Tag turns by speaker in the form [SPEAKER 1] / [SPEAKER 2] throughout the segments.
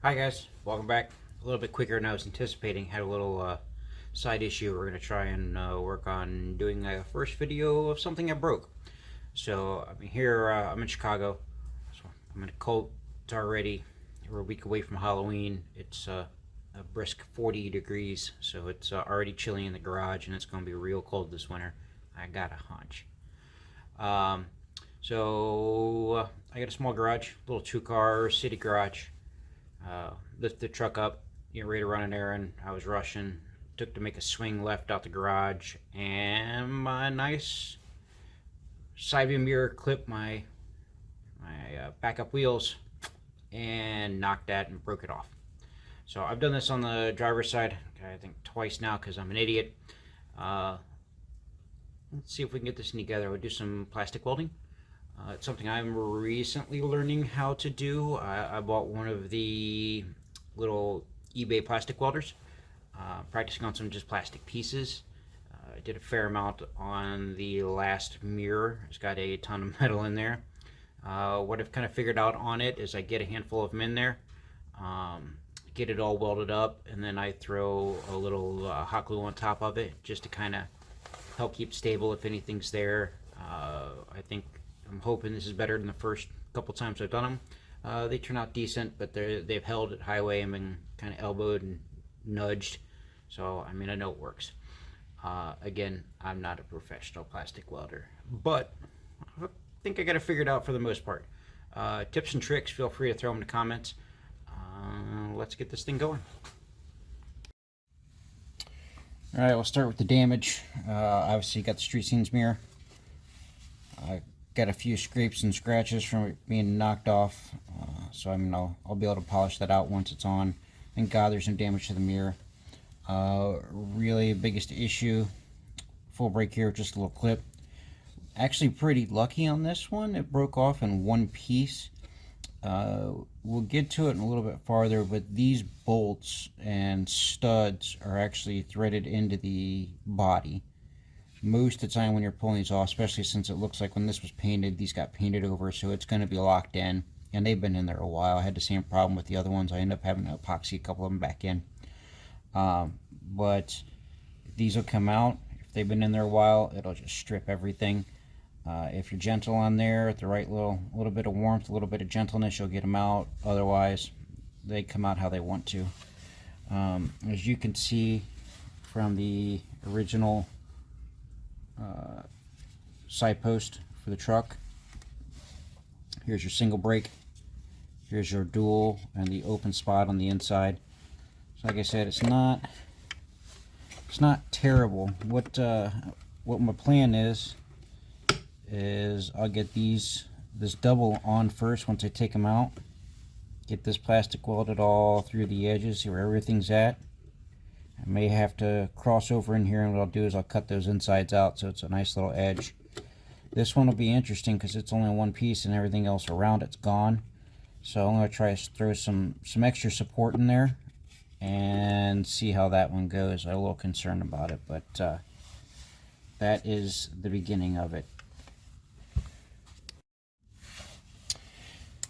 [SPEAKER 1] Hi guys, welcome back. A little bit quicker than I was anticipating. Had a little side issue. We're going to try and work on doing a first video of something that broke. So I'm here, I'm in Chicago. So I'm in a coat. It's already, we're a week away from Halloween. It's a brisk 40 degrees, so it's already chilly in the garage, and it's going to be real cold this winter. I got a hunch. I got a small garage, little 2-car city garage. Lift the truck up, ready to run an errand. I was rushing, took to make a swing left out the garage, and my nice side view mirror clipped my backup wheels and knocked that and broke it off. So I've done this on the driver's side, I think twice now because I'm an idiot. Let's see if we can get this together. We'll do some plastic welding. It's something I'm recently learning how to do. I bought one of the little eBay plastic welders, practicing on some just plastic pieces. I did a fair amount on the last mirror. It's got a ton of metal in there. What I've kind of figured out on it is I get a handful of them in there, get it all welded up, and then I throw a little hot glue on top of it just to kind of help keep stable if anything's there. I'm hoping this is better than the first couple times I've done them. They turn out decent, but they've held at highway and been kind of elbowed and nudged. So, I mean, I know it works. Again, I'm not a professional plastic welder, but I think I got it figured out for the most part. Tips and tricks, feel free to throw them in the comments. Let's get this thing going. Alright, we'll start with the damage. Obviously, you got the street scenes mirror. Got a few scrapes and scratches from it being knocked off, so I mean I'll be able to polish that out once it's on. Thank God there's no damage to the mirror. Really biggest issue, full break here, just a little clip. Actually pretty lucky on this one, it broke off in one piece. We'll get to it in a little bit farther, but these bolts and studs are actually threaded into the body. Most of the time when you're pulling these off, especially since it looks like when this was painted, these got painted over, so it's going to be locked in, and they've been in there a while. I had the same problem with the other ones. I ended up having to epoxy a couple of them back in. But these will come out. If they've been in there a while, it'll just strip everything. If you're gentle on there, at the right little bit of warmth, a little bit of gentleness, you'll get them out. Otherwise, they come out how they want to. As you can see from the original side post for the truck, here's your single brake, here's your dual, and the open spot on the inside. So like I said, it's not terrible. What my plan is I'll get this double on first once I take them out, get this plastic welded all through the edges, see where everything's at. I may have to cross over in here, and what I'll do is I'll cut those insides out so it's a nice little edge. This one will be interesting because it's only one piece and everything else around it's gone. So I'm going to try to throw some extra support in there and see how that one goes. I'm a little concerned about it, but that is the beginning of it.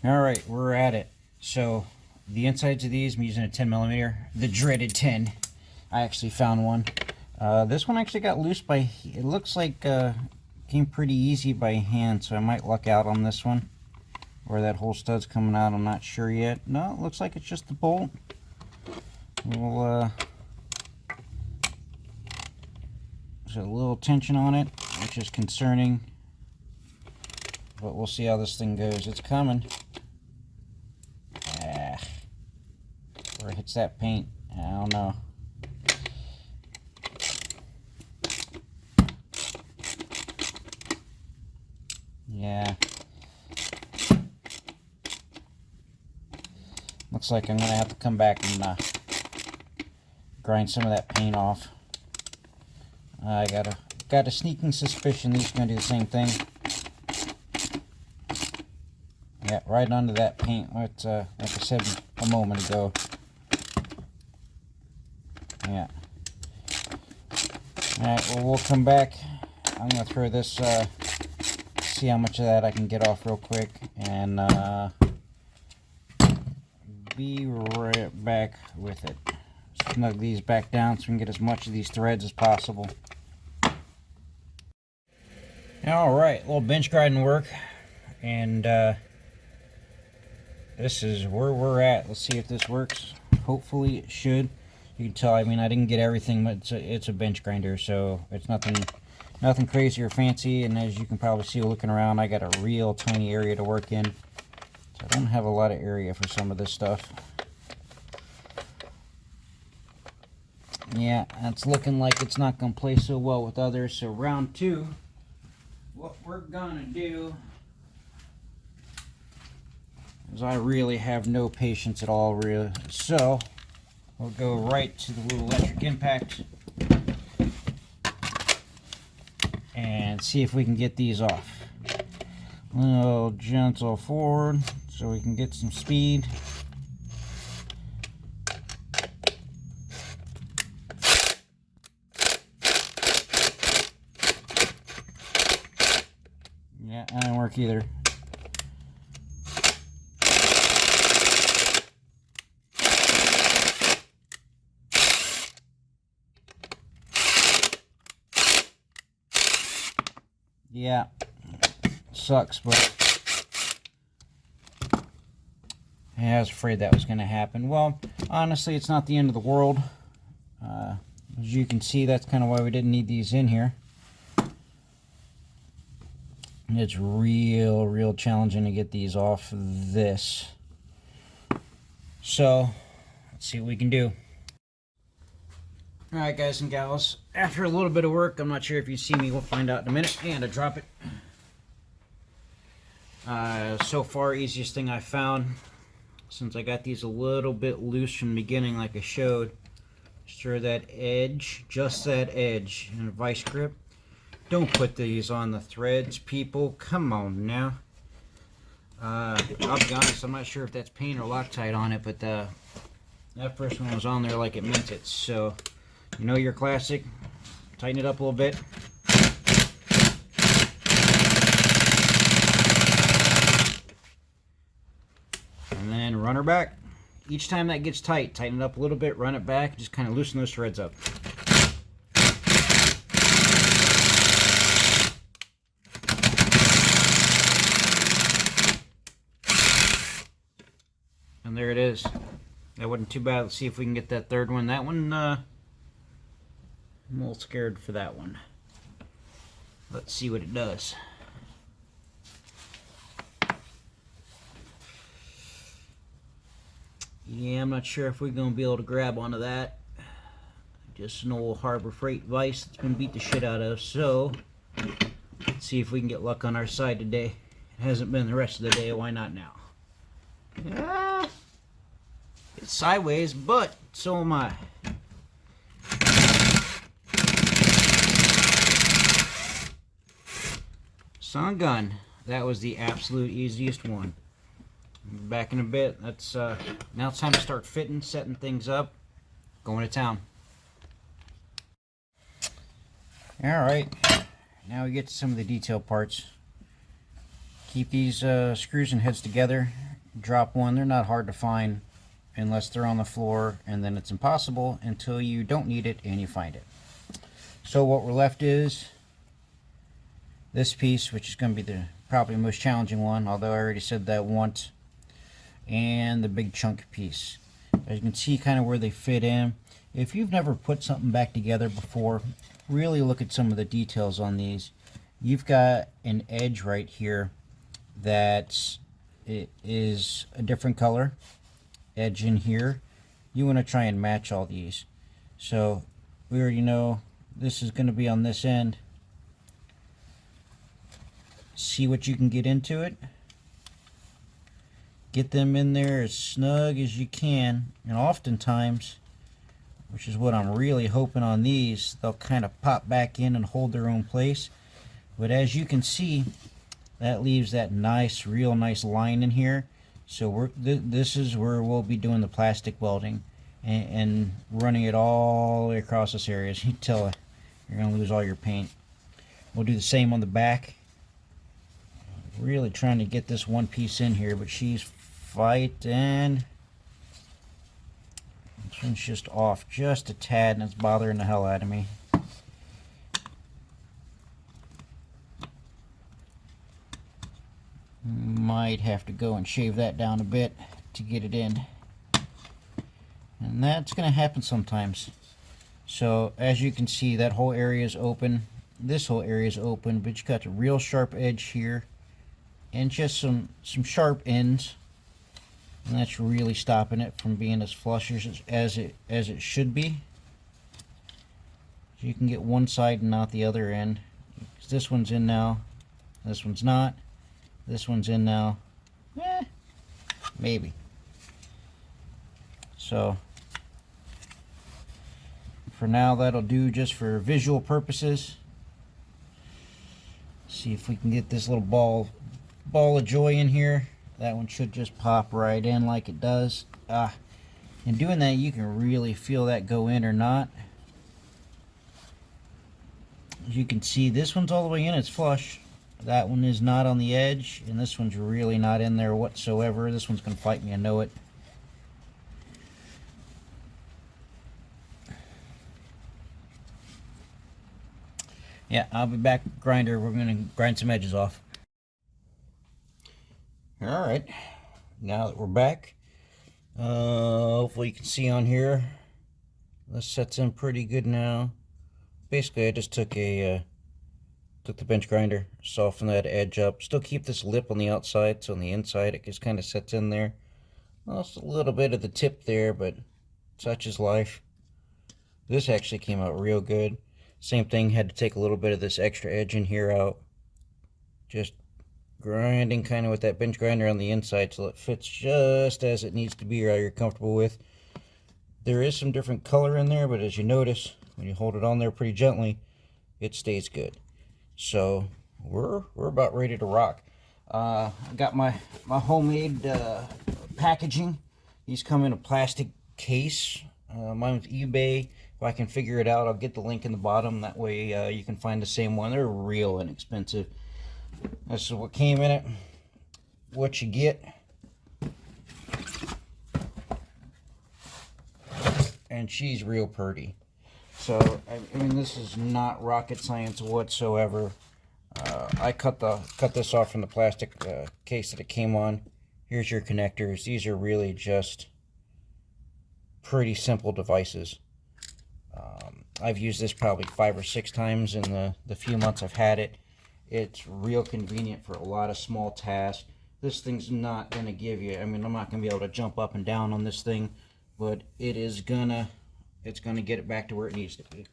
[SPEAKER 1] Alright, we're at it. So the insides of these, I'm using a 10mm, the dreaded 10. I actually found one. This one actually got loose by, it looks like came pretty easy by hand, so I might luck out on this one. Where that whole stud's coming out, I'm not sure yet. No, it looks like it's just the bolt. There's a little tension on it, which is concerning. But we'll see how this thing goes. It's coming. Where it hits that paint, I don't know. Yeah. Looks like I'm going to have to come back and grind some of that paint off. I got a sneaking suspicion these are going to do the same thing. Yeah, right onto that paint, like I said a moment ago. Yeah. Alright, well, we'll come back. I'm going to throw this, see how much of that I can get off real quick, and be right back with it. Snug these back down so we can get as much of these threads as possible. Alright, a little bench grinding work, and this is where we're at. Let's see if this works. Hopefully it should. You can tell, I mean, I didn't get everything, but it's a bench grinder, so it's nothing crazy or fancy. And as you can probably see looking around, I got a real tiny area to work in, so I don't have a lot of area for some of this stuff. Yeah, it's looking like it's not going to play so well with others. So round two, what we're going to do is, I really have no patience at all, really. So we'll go right to the little electric impact and see if we can get these off. A little gentle forward so we can get some speed. Yeah, that didn't work either. Yeah, sucks, but I was afraid that was going to happen. Well, honestly, it's not the end of the world. As you can see, that's kind of why we didn't need these in here. It's real challenging to get these off this. So, let's see what we can do. Alright, guys and gals, after a little bit of work, I'm not sure if you see me, we'll find out in a minute, and I drop it. So far, easiest thing I found, since I got these a little bit loose from the beginning like I showed, sure that edge, just that edge, and a vice grip. Don't put these on the threads, people, come on now. I'll be honest, I'm not sure if that's paint or Loctite on it, but that first one was on there like it meant it, so... You know your classic, tighten it up a little bit. And then run her back. Each time that gets tight, tighten it up a little bit, run it back, just kind of loosen those threads up. And there it is. That wasn't too bad. Let's see if we can get that third one. That one, I'm a little scared for that one. Let's see what it does. Yeah, I'm not sure if we're going to be able to grab onto that. Just an old Harbor Freight vise that's been beat the shit out of. So, let's see if we can get luck on our side today. It hasn't been the rest of the day. Why not now? Ah, it's sideways, but so am I. Son of a gun, that was the absolute easiest one. Back in a bit. That's now it's time to start fitting, setting things up, going to town. Alright, now we get to some of the detail parts. Keep these screws and heads together. Drop one. They're not hard to find unless they're on the floor, and then it's impossible until you don't need it and you find it. So what we're left is this piece, which is going to be the probably most challenging one, although I already said that once, and the big chunk piece. As you can see kind of where they fit in. If you've never put something back together before, really look at some of the details on these. You've got an edge right here that it is a different color edge in here. You want to try and match all these. So we already know this is going to be on this end. See what you can get into it. Get them in there as snug as you can, and oftentimes, which is what I'm really hoping on these, they'll kind of pop back in and hold their own place. But as you can see, that leaves that nice, real nice line in here. So this is where we'll be doing the plastic welding and running it all the way across this area. As you can tell, you're going to lose all your paint. We'll do the same on the back. Really trying to get this one piece in here, but she's fighting. one's just off just a tad, and it's bothering the hell out of me. Might have to go and shave that down a bit to get it in. And that's going to happen sometimes. So as you can see, that whole area is open. This whole area is open, but you got a real sharp edge here and just some sharp ends. And that's really stopping it from being as flush as it should be. So you can get one side and not the other end. This one's in now. This one's not. This one's in now. Maybe. So for now, that'll do just for visual purposes. See if we can get this little ball of joy in here. That one should just pop right in like it does. In doing that, you can really feel that go in or not. As you can see, this one's all the way in, it's flush. That one is not on the edge, and this one's really not in there whatsoever. This one's going to fight me, I know it. Yeah, I'll be back with grinder. We're going to grind some edges off. Alright, now that we're back, hopefully you can see on here, this sets in pretty good now. Basically, I just took the bench grinder, soften that edge up. Still keep this lip on the outside, so on the inside it just kind of sets in there. Lost a little bit of the tip there, but such is life. This actually came out real good. Same thing, had to take a little bit of this extra edge in here out. Just grinding kind of with that bench grinder on the inside so it fits just as it needs to be or you're comfortable with. There is some different color in there, but as you notice, when you hold it on there pretty gently, it stays good. So we're about ready to rock. I got my homemade packaging. These come in a plastic case. Mine's eBay. If I can figure it out, I'll get the link in the bottom. That way you can find the same one. They're real inexpensive. This is what came in it. What you get. And she's real pretty. So, I mean, this is not rocket science whatsoever. I cut this off from the plastic case that it came on. Here's your connectors. These are really just pretty simple devices. I've used this probably 5 or 6 times in the few months I've had it. It's real convenient for a lot of small tasks. This thing's not going to give you, I mean, I'm not going to be able to jump up and down on this thing, but it's going to get it back to where it needs to be.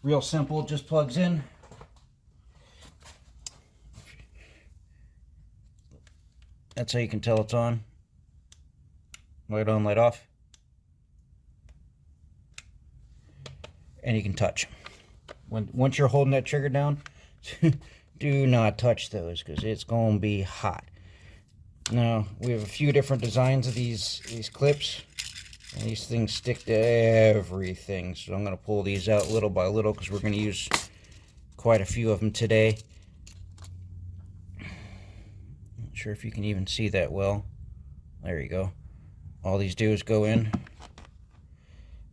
[SPEAKER 1] Real simple, just plugs in. That's how you can tell it's on. Light on, light off. And you can touch. Once you're holding that trigger down, do not touch those because it's going to be hot. Now, we have a few different designs of these clips. And these things stick to everything. So I'm going to pull these out little by little because we're going to use quite a few of them today. Not sure if you can even see that well. There you go. All these do is go in.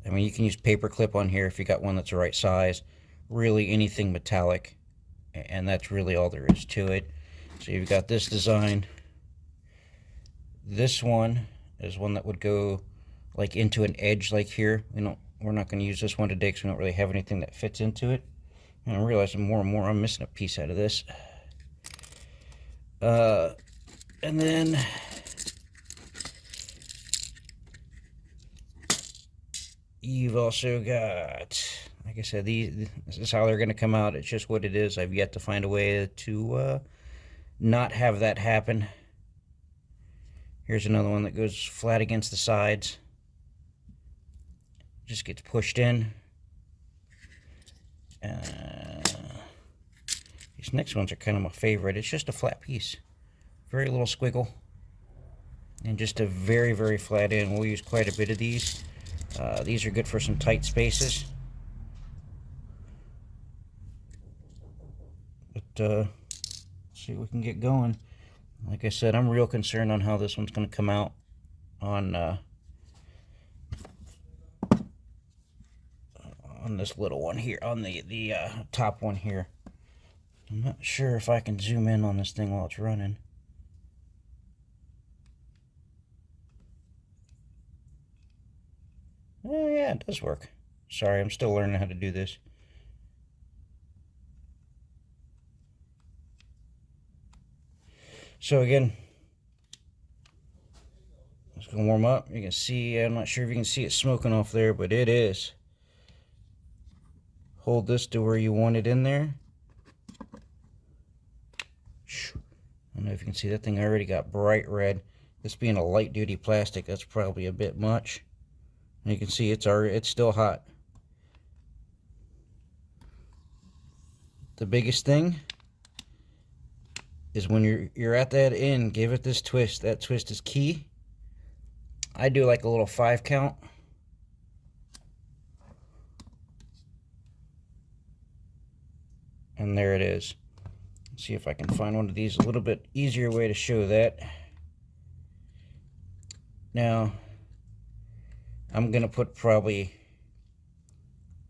[SPEAKER 1] I mean, you can use paper clip on here if you got one that's the right size. Really anything metallic. And that's really all there is to it. So you've got this design. This one is one that would go like into an edge like here. We're not going to use this one today because we don't really have anything that fits into it. And I'm realizing more and more I'm missing a piece out of this. And then you've also got, like I said, this is how they're going to come out. It's just what it is. I've yet to find a way to not have that happen. Here's another one that goes flat against the sides. Just gets pushed in. These next ones are kind of my favorite. It's just a flat piece. Very little squiggle. And just a very, very flat end. We'll use quite a bit of these. These are good for some tight spaces. But let's see what we can get going. Like I said, I'm real concerned on how this one's going to come out on on this little one here, on the top one here. I'm not sure if I can zoom in on this thing while it's running. Oh yeah, it does work. Sorry, I'm still learning how to do this. So again, it's gonna warm up. You can see, I'm not sure if you can see it smoking off there, but it is. Hold this to where you want it in there. I don't know if you can see, that thing already got bright red. This being a light duty plastic, that's probably a bit much. And you can see it's still hot. The biggest thing is when you're at that end, give it this twist. That twist is key. I do like a little 5 count. And there it is. Let's see if I can find one of these, a little bit easier way to show that. Now, I'm gonna put probably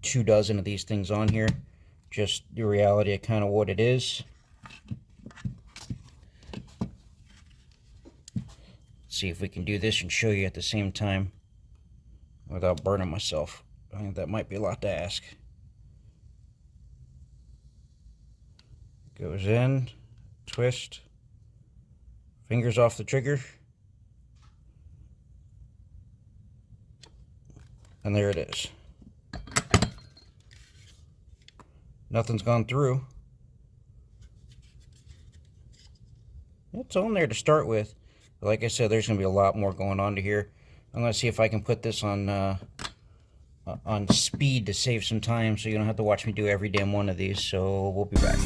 [SPEAKER 1] 2 dozen of these things on here. Just the reality of kind of what it is. Let's see if we can do this and show you at the same time without burning myself. I think that might be a lot to ask. Goes in, twist, fingers off the trigger, and there it is. Nothing's gone through. It's on there to start with. But like I said, there's going to be a lot more going on to here. I'm going to see if I can put this on speed to save some time, so you don't have to watch me do every damn one of these. So we'll be back.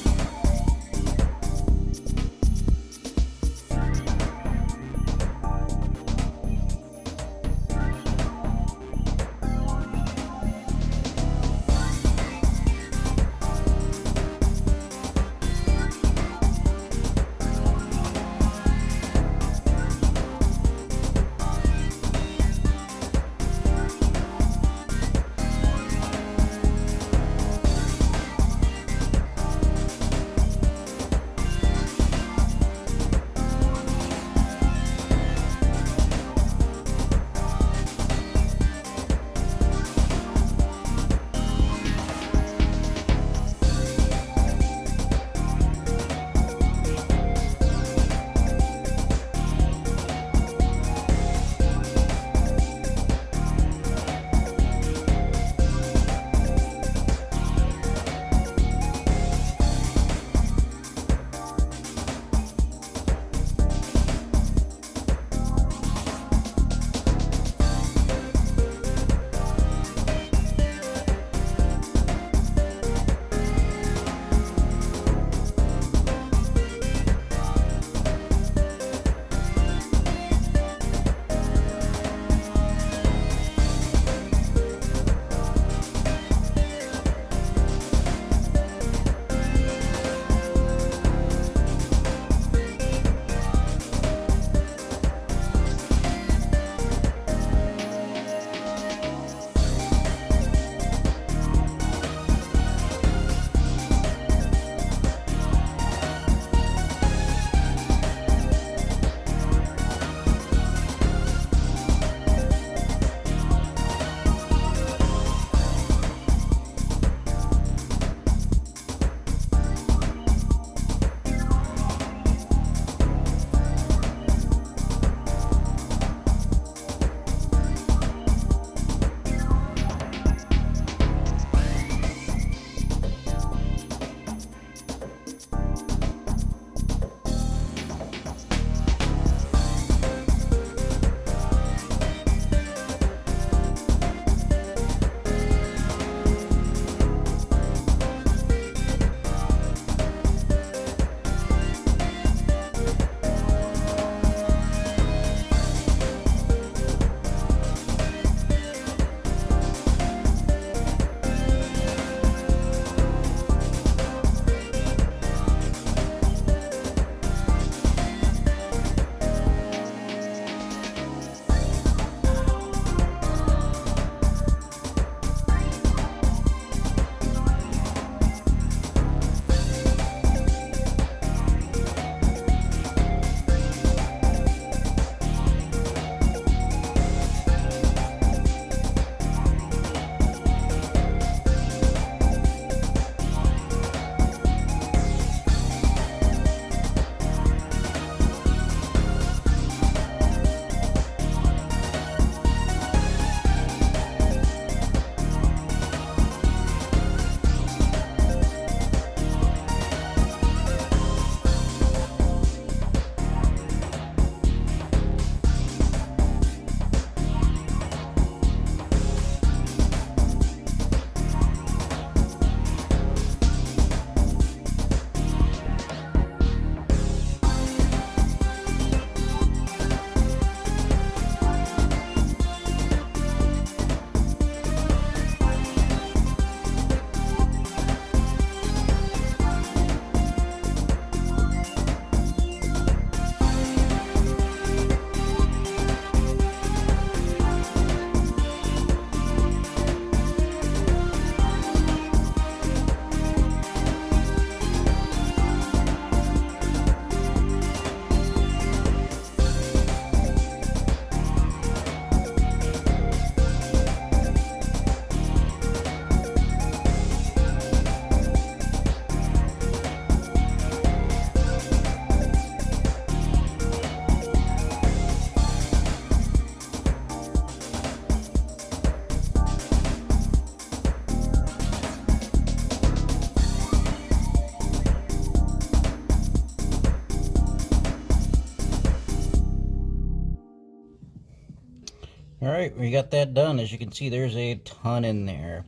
[SPEAKER 1] Alright, we got that done. As you can see, there's a ton in there.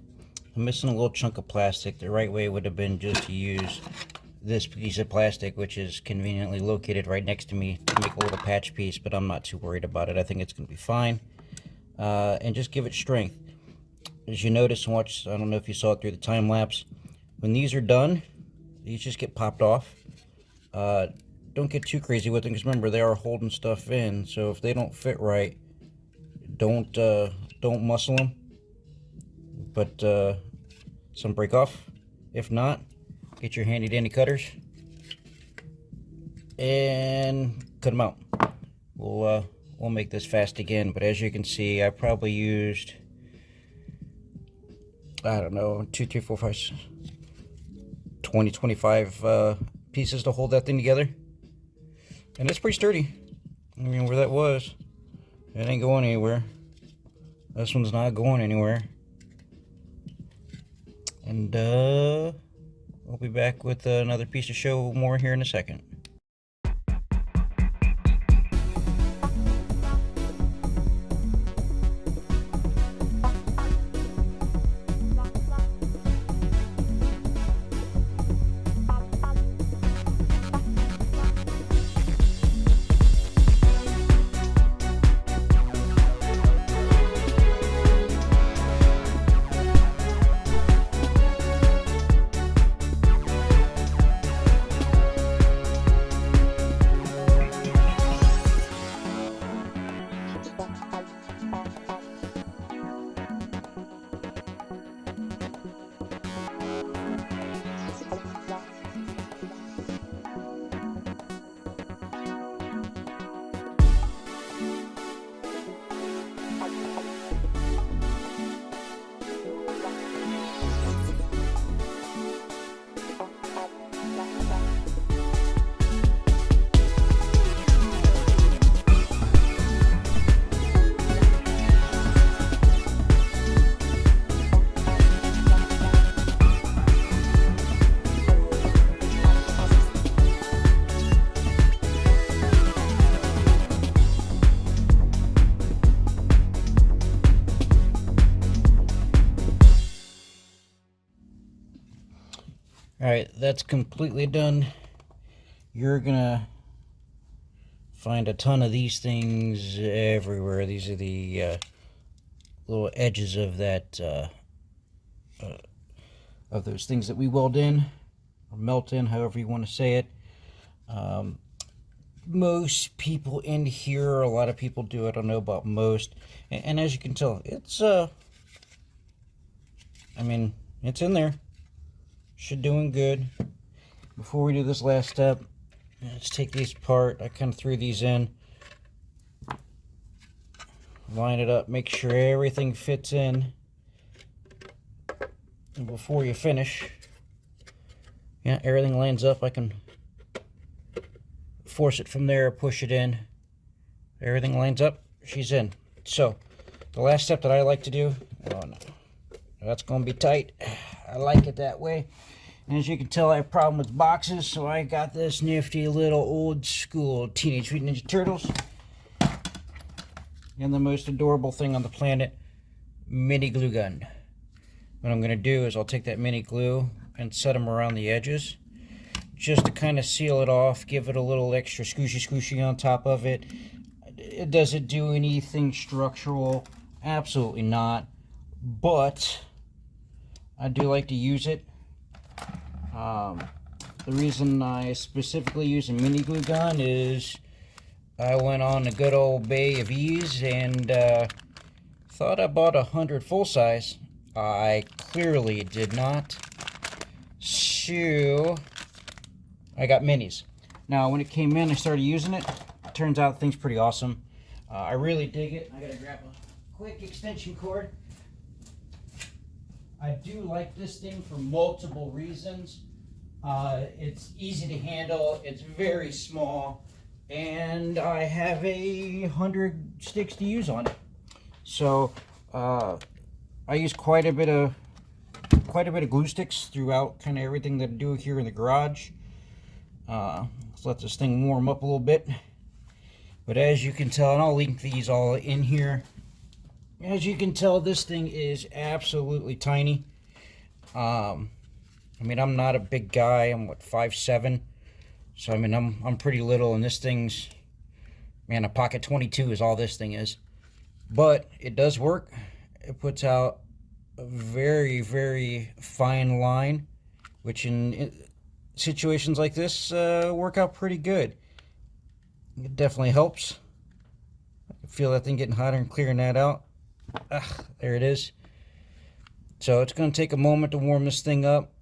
[SPEAKER 1] I'm missing a little chunk of plastic. The right way would have been just to use this piece of plastic, which is conveniently located right next to me, to make a little patch piece, but I'm not too worried about it. I think it's going to be fine. And just give it strength. As you notice and watch, I don't know if you saw it through the time lapse, when these are done, these just get popped off. Don't get too crazy with them, because remember, they are holding stuff in, so if they don't fit right, don't muscle them, but some break off. If not, get your handy dandy cutters and cut them out. We'll make this fast again, but as you can see, I probably used, I don't know, 2, 3, 4, 5, 20, 25 pieces to hold that thing together, and it's pretty sturdy. I mean, where that was, it ain't going anywhere. This one's not going anywhere. And we'll be back with another piece to show more here in a second. Alright, that's completely done. You're gonna find a ton of these things everywhere. These are the little edges of that of those things that we weld in or melt in, however you want to say it. Most people in here, a lot of people do. I don't know about most, and as you can tell, it's I mean, it's in there. Should doing good. Before we do this last step, let's take these apart. I kind of threw these in. Line it up, make sure everything fits in. And before you finish, yeah, everything lines up. I can force it from there, push it in. Everything lines up, she's in. So, the last step that I like to do, oh no, that's going to be tight. I like it that way. And as you can tell, I have a problem with boxes, so I got this nifty little old school Teenage Mutant Ninja Turtles. And the most adorable thing on the planet, mini glue gun. What I'm going to do is I'll take that mini glue and set them around the edges, just to kind of seal it off, give it a little extra squishy on top of it. Does it do anything structural? Absolutely not. But I do like to use it. The reason I specifically use a mini glue gun is I went on a good old Bay of Ease and thought I bought 100 full size. I clearly did not. So I got minis. Now when it came in, I started using it. Turns out the thing's pretty awesome. I really dig it. I gotta grab a quick extension cord. I do like this thing for multiple reasons. It's easy to handle, it's very small, and I have 100 sticks to use on it. So I use quite a bit of glue sticks throughout kind of everything that I do here in the garage. Let's let this thing warm up a little bit. But as you can tell, and I'll link these all in here, As you can tell, this thing is absolutely tiny. I mean, I'm not a big guy. I'm what, 5'7", so I mean, I'm pretty little, and this thing's, man, a pocket 22 is all this thing is. But it does work. It puts out a very, very fine line, which in situations like this work out pretty good. It definitely helps. I can feel that thing getting hotter and clearing that out. There it is. So it's going to take a moment to warm this thing up.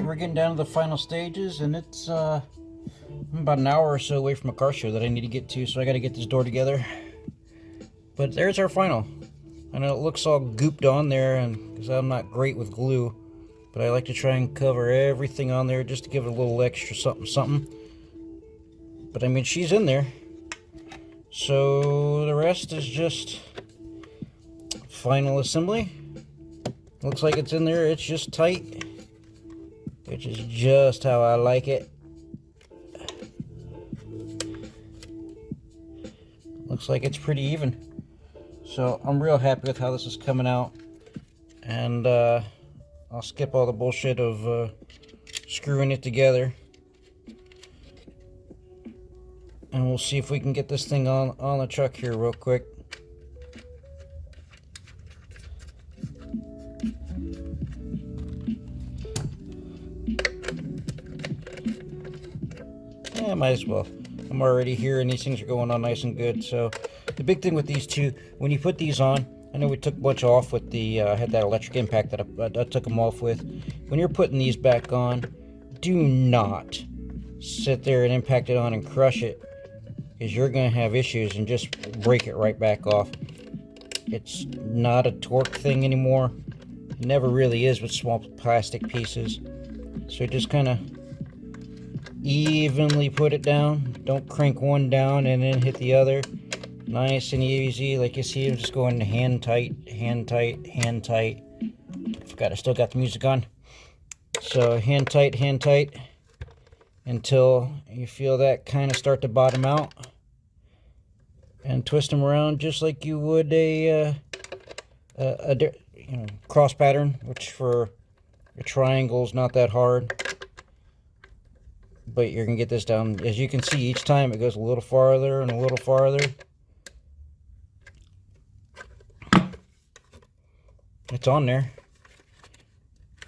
[SPEAKER 1] We're getting down to the final stages, and it's I'm about an hour or so away from a car show that I need to get to, so I got to get this door together. But there's our final. I know it looks all gooped on there, and because I'm not great with glue, but I like to try and cover everything on there just to give it a little extra something. But I mean, she's in there, so the rest is just final assembly. Looks like it's in there. It's just tight, which is just how I like it. Looks like it's pretty even. So I'm real happy with how this is coming out. And I'll skip all the bullshit of screwing it together. And we'll see if we can get this thing on the truck here real quick. Yeah, might as well. I'm already here and these things are going on nice and good. So the big thing with these two, when you put these on, I know we took a bunch off with the, I had that electric impact that I took them off with. When you're putting these back on, do not sit there and impact it on and crush it, because you're going to have issues and just break it right back off. It's not a torque thing anymore. It never really is with small plastic pieces. So just kind of evenly put it down. Don't crank one down and then hit the other. Nice and easy, like you see, I'm just going hand tight, hand tight, hand tight. Forgot I still got the music on. So hand tight until you feel that kind of start to bottom out, and twist them around just like you would a cross pattern, which for a triangle is not that hard. But you're gonna get this down. As you can see, each time it goes a little farther and a little farther. It's on there.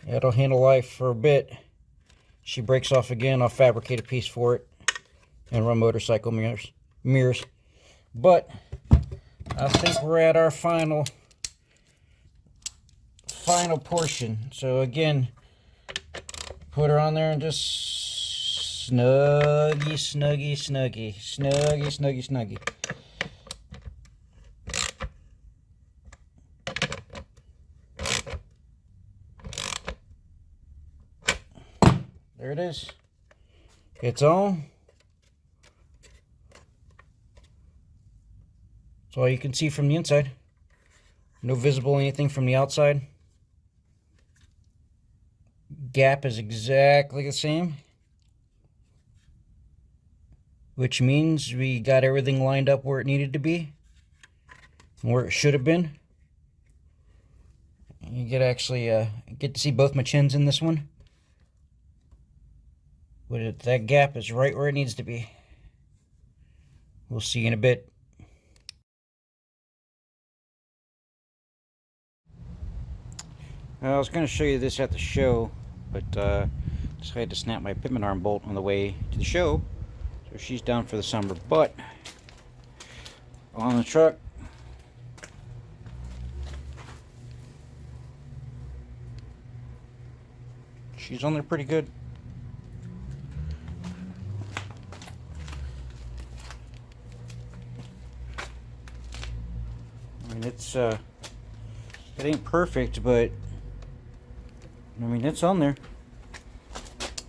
[SPEAKER 1] It'll handle life for a bit. She breaks off again, I'll fabricate a piece for it and run motorcycle mirrors. But I think we're at our final portion. So again, put her on there and just snuggy. There it is. It's on. That's all you can see from the inside. No visible anything from the outside. Gap is exactly the same. which means we got everything lined up where it needed to be, where it should have been. You get actually get to see both my chins in this one. But that gap is right where it needs to be. We'll see in a bit. I was going to show you this at the show, but decided to snap my pivot arm bolt on the way to the show. So she's down for the summer. But on the truck, she's on there pretty good. I mean, it ain't perfect, but I mean, it's on there.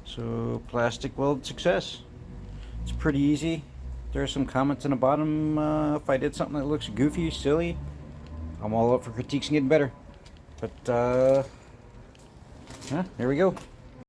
[SPEAKER 1] So, plastic weld success. It's pretty easy. There are some comments in the bottom if I did something that looks goofy, silly. I'm all up for critiques and getting better. But, there we go.